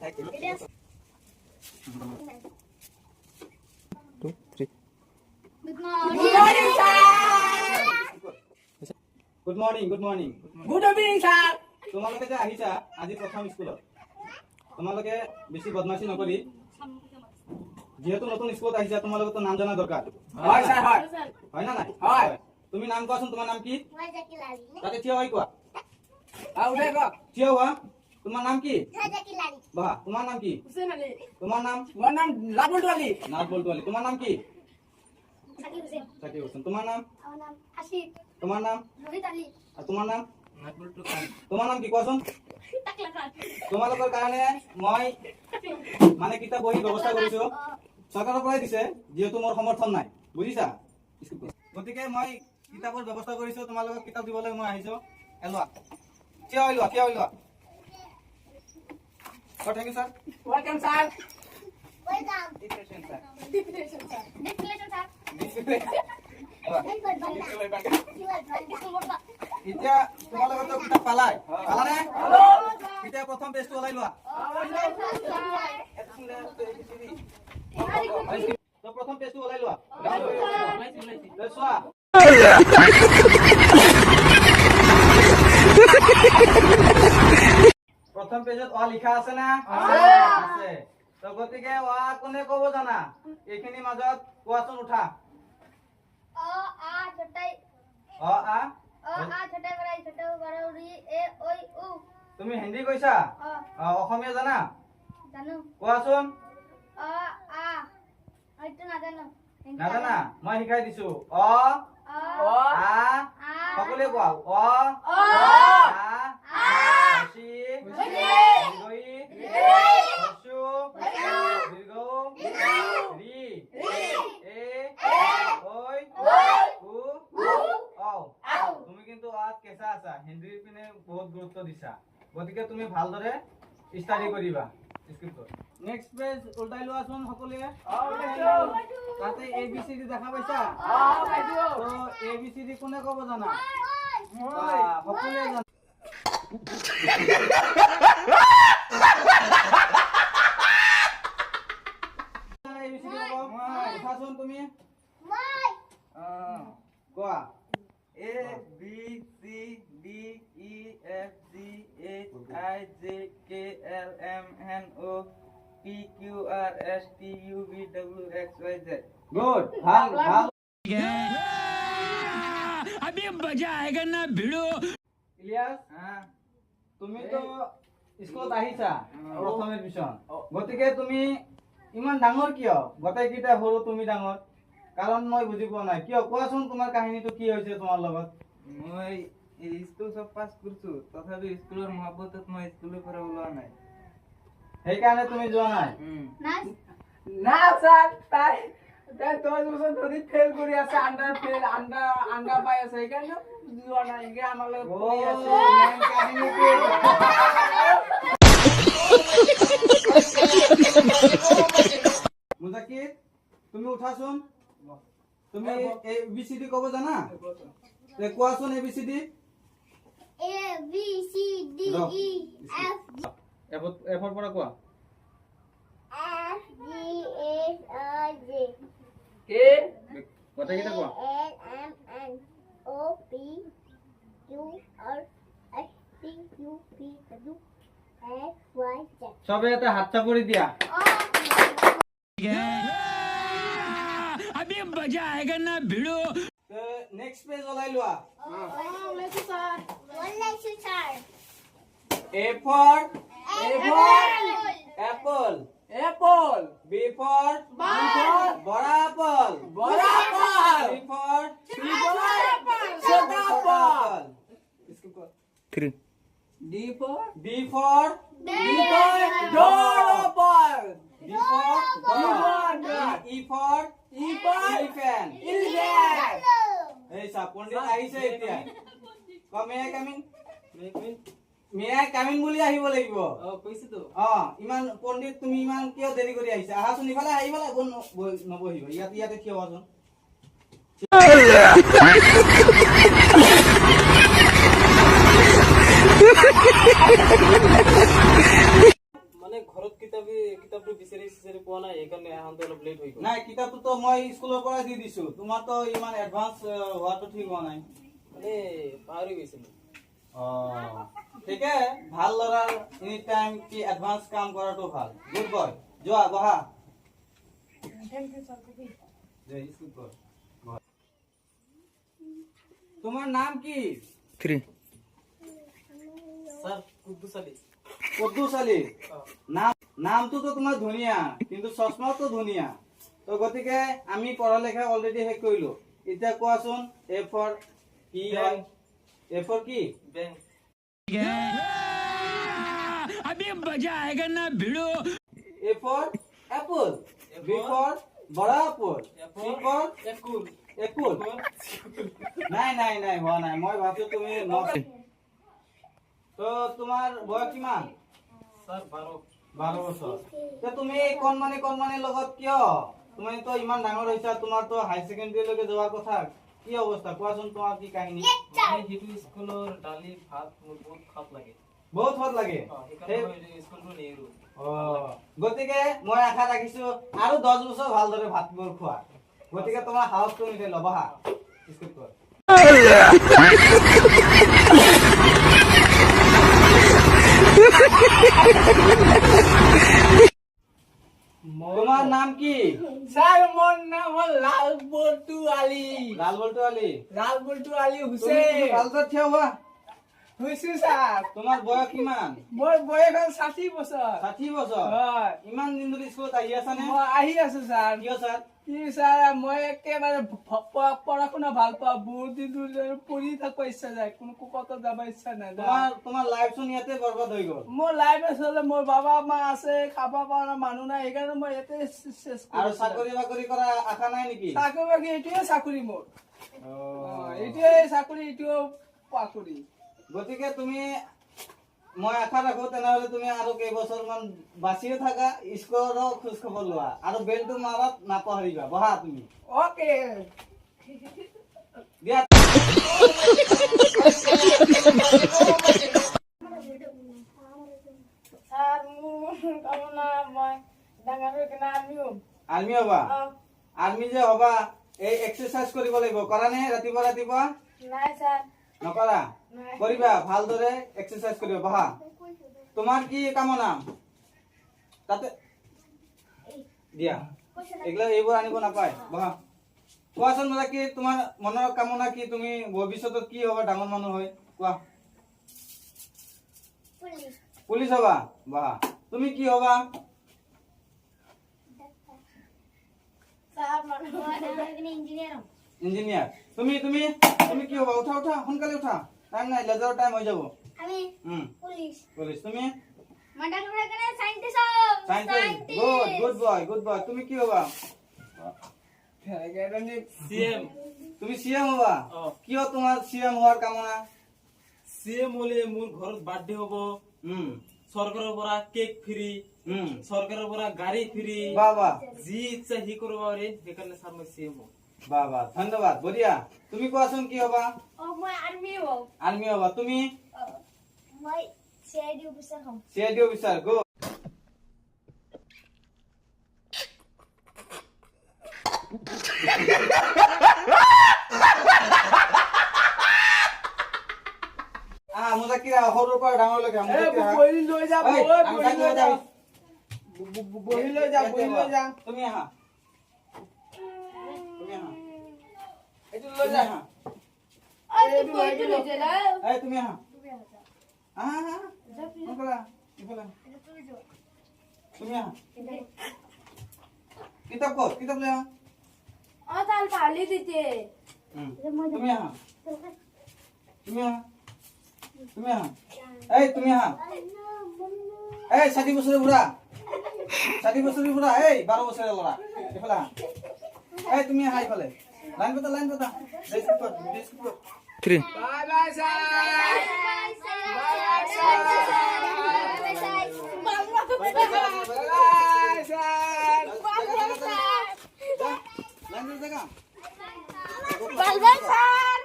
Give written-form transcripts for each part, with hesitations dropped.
2 3 Good morning, sir. Good morning Good evening, sir. তোমালোকে যে আহিছা আজি প্ৰথম স্কুলত তোমালোকে বেছি বদমাশি নকৰি যেহেতু নতুন স্কুলত আহিছা তোমালোকৰ নাম জানা দৰকাৰ হয় sir, হয়। হয় না নাই হয়। তুমি নাম কোৱাচোন তোমাৰ নাম কি মই জাকি লালি তাতে থিয় হৈ কোৱা উঠে কওক। থিয় হোৱা তোমাৰ নাম কি মই জাকি লালি বাহ তোমাৰ নাম কি হুছেইন আলী। তোমাৰ নাম মোৰ নাম লাবুল আলী। নাথ বলটোৱালি তোমাৰ নাম কি জাকি হুসেন চাকিব হোসেন তোমাৰ নাম আমাৰ নাম আশিক তোমাৰ নাম ৰোহিত আলী আৰু তোমাৰ নাম তোমাৰ নাম কি কোৱাচোন টাকলা খান তোমালোকৰ কাৰণে মই মানে কিতাপ বহি ব্যৱস্থা কৰিছো চৰকাৰৰ পৰাই দিছে যেহেতু মোৰ সমৰ্থন নাই বুজিছা গতিকে মই কিতাপৰ ব্যৱস্থা কৰিছো তোমালোকক কিতাপ দিবলৈ মই আহিছো এলোৱা থিয় হৈ লোৱা thank you sir Welcome, sir. Welcome Depression, sir. Depression sir এতিয়া তোমালোকৰ কিতাপ পালাই পালানে এতিয়া প্ৰথম পেজটো ওলাই লোৱা তো প্ৰথম পেজটো ওলাই লোৱা চোৱা প্ৰথম পেজত অ লিখা আছে না আছে তো গতিকে অ কোনে ক'ব জানা এইখিনি মাজত কোৱাচোন উঠা অ আ ছটাই অ আ ছটাই বড়াই ছোট বড় রি এ ওই উ তুমি হিন্দী কৈছা অসমীয়া জানা জানো কোৱাচোন অ আ হয়তো না জানো নাজানা মই শিকাই দিছো অ অ আ সকলোৱে কোৱা অ অ আ হসি দীৰ্ঘই হসু দীৰ্ঘ ৰি এ ওই উ ঔ তুমি কিন্তু আত কেঁচা আছা হিন্দীৰ পিনে বহুত গুৰুত্ব দিছা গতিকে তুমি ভালদৰে ষ্টাডি কৰিবা স্ক্ৰিপ্টত নেক্সট পেজ উল্টাই লোৱাচোন সকলোৱে তাতে এ বি চি ডি দেখা পাইছা তো এ বি চি ডি কোনে ক'ব জানা সকলোৱে জানা ABCD ক'ব উঠাচোন তুমি মই কোৱা A B C D E F G H I J K L M N O P Q R S T U V W X Y Z. Good ভাল अभी मजा आएगा ना भिड़ो। ইলিয়াস তুমি তো স্কুলত আহিছা প্ৰথম এডমিশ্যন গতিকে তুমি ইমান ডাঙৰ কিয় গোটেইকেইটা সৰু তুমি ডাঙৰ কাৰণ মই বুজি পোৱা নাই কিয় কোৱাচোন তোমাৰ কাহিনীটো কি হৈছে তোমাৰ লগত মই স্কুল সব পাস কৰছো তথাপি স্কুলেৰ মহব্বতত মই স্কুলেৰ পৰা ওলোৱা নাই সেইকাৰণে তুমি যোৱা নাই না না স্যাৰ তাই তাই 10 বছৰ ধৰে ফেল কৰে আছে আন্ডাৰ পাই আছে সেইকাৰণে যোৱা নাই ইগে আমাৰ লগত ও পঢ়ি আছে মেন কাহিনীটো মুজাকিৰ তুমি উঠাচোন তুমি এ বি সি ডি ক'ব জানা তে কোৱাচোন A B C D A B C D E F এফৰ পৰা কোৱা F G H I J কে গোটেইকেইটা কোৱা L M N O P Q R S T U V W X Y Z সবে এটা হাত চাপৰি দিয়া अभी मजा आएगा ना भिड़ो। নেক্সট পেজ ওলাই লোৱা ওলাইছো sir A for Apple apple apple B for বড়া apple বড় আপল C for ছোট আপল Three. D for D for door apple D for ball. E for elephant elephant এই সা পণ্ডিত আহিছে এতিয়া মে আই কামিং বুলি আহিব লাগিব কৈছো তো ইমান পণ্ডিত তুমি ইমান কিয় দেৰি কৰি আহিছা আহাচোন ইফালে আহিব নবহিব ইয়াতে থিয় হোৱাচোন মানে ঘৰত পোৱা নাই এইকাৰণে আহোঁতে অলপ লেট হৈ গ'ল নাই কিতাপটো মই স্কুলৰ পৰা দি দিছো তোমাৰতো ইমান এডভান্স হোৱাটো ঠিক হোৱা নাই মানে পাহৰি গৈছিলোঁ ঠিকে ভাল ল'ৰাৰ এনি টাইম কি এডভান্স কাম কৰাটো ভাল গুড বয় যোৱা বহা তোমাৰ নাম কি 3 স্যাৰ কুদ্দুস আলী কুদ্দুস আলী নামটো তো তোমাৰ ধুনীয়া কিন্তু চশমাও তো ধুনীয়া তো গতিকে আমি পঢ়ালেখা অলৰেডি শেষ কৰিলো এতিয়া কোৱাচোন এ ফৰ কি হয় এ ফৰ কি ব্যাংক अभी मजा आएगा ना भिड़ो A for apple B for বড়া এপল সি ফৰ একুল একুল নাই নাই নাই হোৱা নাই মই ভাবছো তুমি তো তোমাৰ বয়স কিমান স্যাৰ 12 বছৰ তে তুমি কণমানি লগত কিয় তুমি তো ইমান ডাঙৰ হৈছা তোমাৰ তো হাই সেকেন্ডাৰী লৈকে যোৱাৰ কথা কি অৱস্থা কোৱাচোন তোমাৰ কি কাহিনী সেইটো স্কুলৰ দালি ভাত মোৰ বহুত খাপ লাগে বহুত ভাল লাগে সেইকাৰণে মই স্কুলটো নেৰো গতিকে মই আশা ৰাখিছো আৰু 10 বছৰ ভালদৰে ভাতবোৰ খোৱা গতিকে তোমাৰ হাউচটো নিতে ল'বা হা স্কিপ কৰ তোমাৰ নাম কি স্যার মোর নাম হল লাল বল্টু আলী লাল বল্টু আলী লাল বল্টু আলী তুমি হুসেন ভালদৰে থিয় হোৱা হুইছে স্যাৰ তোমাৰ বয়স কিমান মোৰ বয়স হল 60 বছৰ 60 বছৰ হয় ইমান দিন ধৰি স্কুলত আহি আছা নে মই আহি আছো স্যাৰ কিয় ছাৰ কি স্যাৰ মই একেবাৰে পড়া শুনা ভাল পাওঁ বহুত দিন ধৰি পঢ়ি থাকিব ইচ্ছা যায় কোনো কত যাব ইচ্ছা নাই তোমাৰ লাইফ চোন ইয়াতে বৰবাদ হৈ গ'ল মোৰ লাইফ আচলতে মোৰ বাবা মা আছে খাব পৰা মানুহ নাই সেইকাৰণে মই ইয়াতে চেষ্টা আৰু চাকৰি বাকৰি কৰা আশা নাই নেকি চাকৰি বাকৰি এইটোৱে চাকৰি মোৰ এইটোৱে চাকৰি এইটোৱে চাকৰি গতিকে তুমি মই আশা ৰাখো তেনেহলে তুমি আৰু কেইবছৰ মান বাচিয়ে থাকা স্কুলৰ খোজ খবৰ লোৱা আৰু বেলটো মাৰাত নাপাহৰিবা বহা তুমি ওকে দিয়া স্যাৰ কামনা মই ডাঙৰ হৈ কিনে আৰ্মি হবা আৰ্মি যে হবা এই এক্সাৰসাইজ কৰিব লাগিব কৰা নে ৰাতিপুৱা নাই স্যাৰ নকৰা কৰিবা ভালদৰে এক্সাৰসাইজ কৰিবা বহা তোমাৰ কি কামনা তাতে দিয়া এগুলা এইবোৰ আনিব নাপায় বহা কোৱাচোন মোলা কি তোমাৰ মনৰ কামনা কি তুমি ভৱিষ্যতত কি হবা ডাঙৰ মানুহ হৈ কোৱা পুলিচ হবা বহা তুমি কি হবা স্যাৰ মই ইঞ্জিনিয়াৰ ইঞ্জিনিয়াৰ তুমি তুমি তুমি কি হবা উঠা উঠা সোনকালে উঠা টাইম নাই লেজাৰৰ টাইম হৈ যাব আমি পুলিশ পুলিচ তুমি মই ডাঙৰ হৈ কিনে সাইন্টিস্ট হম সাইন্টিস্ট গুড বয় তুমি কি হবা সিএম তুমি সিএম হবা কিয় তোমাৰ সিএম হোৱাৰ কামনা সিএম হলে মোৰ ঘৰত বাৰ্থডে হ'ব চৰকাৰৰ পৰা কেক ফ্ৰী চৰকাৰৰ পৰা গাড়ী ফ্ৰী বাবা যি ইচ্ছা সি কৰিব পাৰে সেইকাৰণে স্যাৰ মই সিএম হম বাবা ধন্যবাদ বঢ়িয়া তুমি কোৱাচোন কি হবা ও মই আৰ্মি হম আৰ্মি হবা তুমি মই সিআইডি অফিচাৰ হম সিআইডি অফিচাৰ গো মুজাকিৰা সৰুৰ পৰা ডাঙৰলৈকে বহি লৈ যা তুমি আহা এইটো লৈ যা তুমি আহা আহা ইফালে তুমি আহা কিতাপ ক'ত কিতাপ লৈ আহা তাল পালি দিতে তুমি আহা তুমি আহা তুমি আহা তুমি আহা 60 বছৰৰ বুঢ়া 60 বছৰৰ বুঢ়া 12 বছৰৰ ল'ৰা ইফালে আহা তুমি আহা ইফালে লাইন পতা 3 বাই বাই স্যার লাইন জায়গা বাই বাই স্যার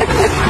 Yeah.